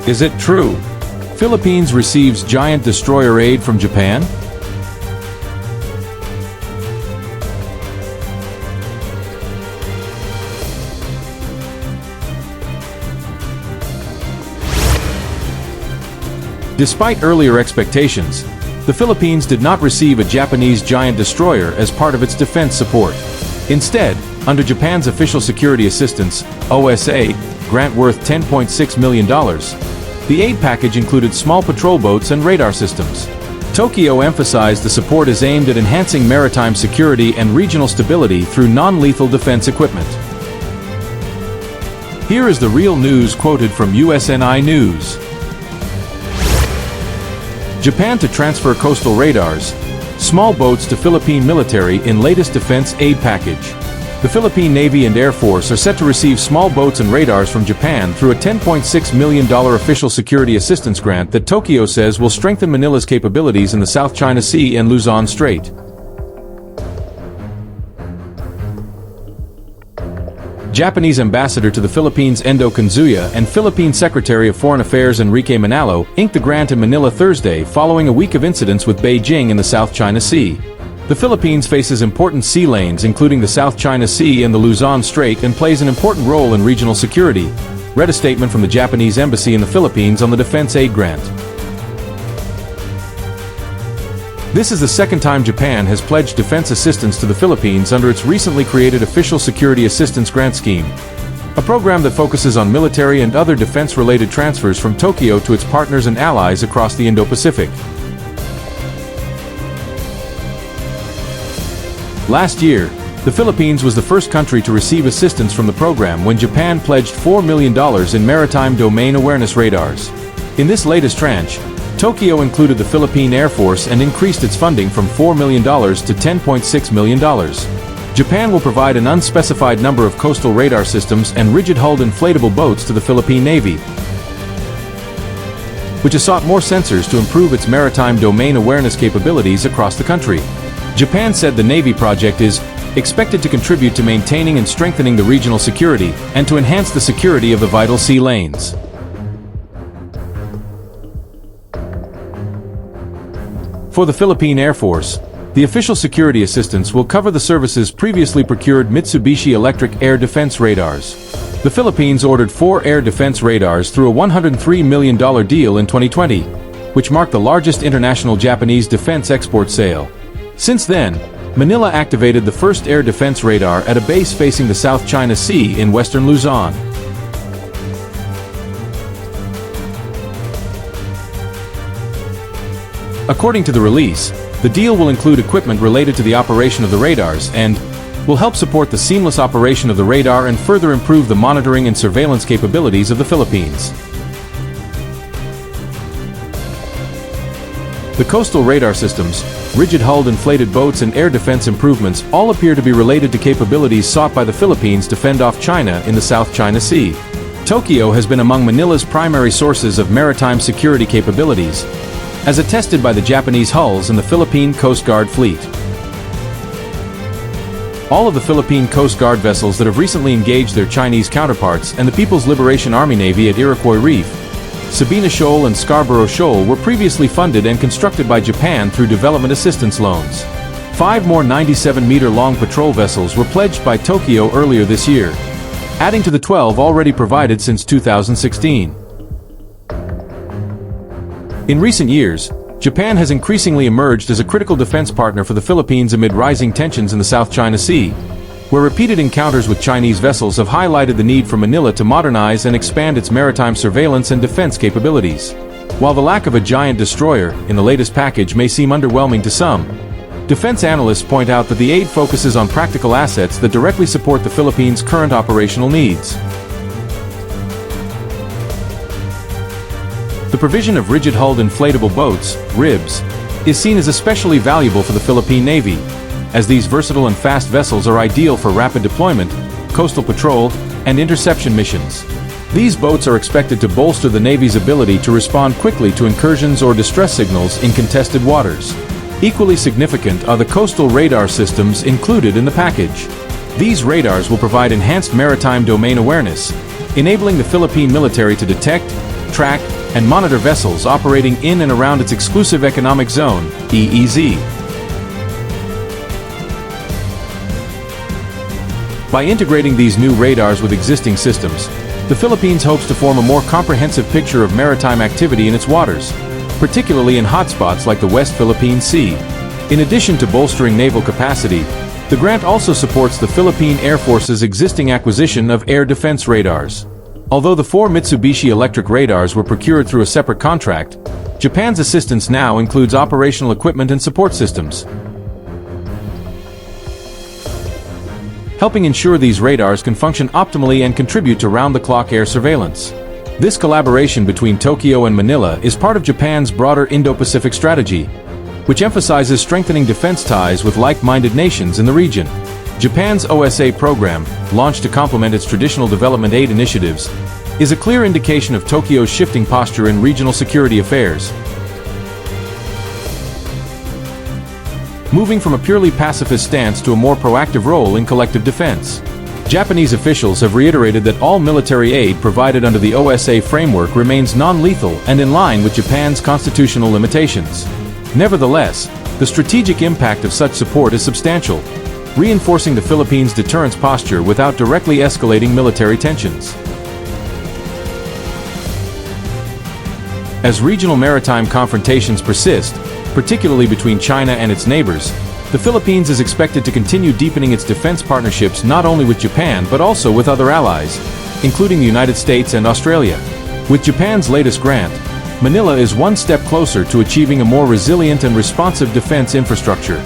Is it true? Philippines receives giant destroyer aid from Japan? Despite earlier expectations, the Philippines did not receive a Japanese giant destroyer as part of its defense support. Instead, under Japan's Official Security Assistance (OSA) grant worth $10.6 million, the aid package included small patrol boats and radar systems. Tokyo emphasized the support is aimed at enhancing maritime security and regional stability through non-lethal defense equipment. Here is the real news quoted from USNI News. Japan to transfer coastal radars, small boats to Philippine military in latest defense aid package. The Philippine Navy and Air Force are set to receive small boats and radars from Japan through a $10.6 million official security assistance grant that Tokyo says will strengthen Manila's capabilities in the South China Sea and Luzon Strait. Japanese ambassador to the Philippines Endo Kazuya and Philippine Secretary of Foreign Affairs Enrique Manalo inked the grant in Manila Thursday following a week of incidents with Beijing in the South China Sea. The Philippines faces important sea lanes including the South China Sea and the Luzon Strait and plays an important role in regional security, read a statement from the Japanese Embassy in the Philippines on the defense aid grant. This is the second time Japan has pledged defense assistance to the Philippines under its recently created Official Security Assistance Grant Scheme, a program that focuses on military and other defense-related transfers from Tokyo to its partners and allies across the Indo-Pacific. Last year, the Philippines was the first country to receive assistance from the program when Japan pledged $4 million in maritime domain awareness radars. In this latest tranche, Tokyo included the Philippine Air Force and increased its funding from $4 million to $10.6 million. Japan will provide an unspecified number of coastal radar systems and rigid-hulled inflatable boats to the Philippine Navy, which has sought more sensors to improve its maritime domain awareness capabilities across the country. Japan said the Navy project is expected to contribute to maintaining and strengthening the regional security and to enhance the security of the vital sea lanes. For the Philippine Air Force, the official security assistance will cover the service's previously procured Mitsubishi Electric Air Defense radars. The Philippines ordered 4 air defense radars through a $103 million deal in 2020, which marked the largest international Japanese defense export sale. Since then, Manila activated the first air defense radar at a base facing the South China Sea in western Luzon. According to the release, the deal will include equipment related to the operation of the radars and will help support the seamless operation of the radar and further improve the monitoring and surveillance capabilities of the Philippines. The coastal radar systems, rigid-hulled inflated boats and air defense improvements all appear to be related to capabilities sought by the Philippines to fend off China in the South China Sea. Tokyo has been among Manila's primary sources of maritime security capabilities, as attested by the Japanese hulls in the Philippine Coast Guard fleet. All of the Philippine Coast Guard vessels that have recently engaged their Chinese counterparts and the People's Liberation Army Navy at Iroquois Reef, Sabina Shoal and Scarborough Shoal were previously funded and constructed by Japan through development assistance loans. 5 more 97-meter-long patrol vessels were pledged by Tokyo earlier this year, adding to the 12 already provided since 2016. In recent years, Japan has increasingly emerged as a critical defense partner for the Philippines amid rising tensions in the South China Sea, where repeated encounters with Chinese vessels have highlighted the need for Manila to modernize and expand its maritime surveillance and defense capabilities. While the lack of a giant destroyer in the latest package may seem underwhelming to some, defense analysts point out that the aid focuses on practical assets that directly support the Philippines' current operational needs. The provision of rigid-hulled inflatable boats, RIBs, is seen as especially valuable for the Philippine Navy, as these versatile and fast vessels are ideal for rapid deployment, coastal patrol, and interception missions. These boats are expected to bolster the Navy's ability to respond quickly to incursions or distress signals in contested waters. Equally significant are the coastal radar systems included in the package. These radars will provide enhanced maritime domain awareness, enabling the Philippine military to detect, track, and monitor vessels operating in and around its exclusive economic zone, EEZ. By integrating these new radars with existing systems, the Philippines hopes to form a more comprehensive picture of maritime activity in its waters, particularly in hotspots like the West Philippine Sea. In addition to bolstering naval capacity, the grant also supports the Philippine Air Force's existing acquisition of air defense radars. Although the 4 Mitsubishi electric radars were procured through a separate contract, Japan's assistance now includes operational equipment and support systems, helping ensure these radars can function optimally and contribute to round-the-clock air surveillance. This collaboration between Tokyo and Manila is part of Japan's broader Indo-Pacific strategy, which emphasizes strengthening defense ties with like-minded nations in the region. Japan's OSA program, launched to complement its traditional development aid initiatives, is a clear indication of Tokyo's shifting posture in regional security affairs. Moving from a purely pacifist stance to a more proactive role in collective defense. Japanese officials have reiterated that all military aid provided under the OSA framework remains non-lethal and in line with Japan's constitutional limitations. Nevertheless, the strategic impact of such support is substantial, reinforcing the Philippines' deterrence posture without directly escalating military tensions. As regional maritime confrontations persist, particularly between China and its neighbors, the Philippines is expected to continue deepening its defense partnerships not only with Japan but also with other allies, including the United States and Australia. With Japan's latest grant, Manila is one step closer to achieving a more resilient and responsive defense infrastructure.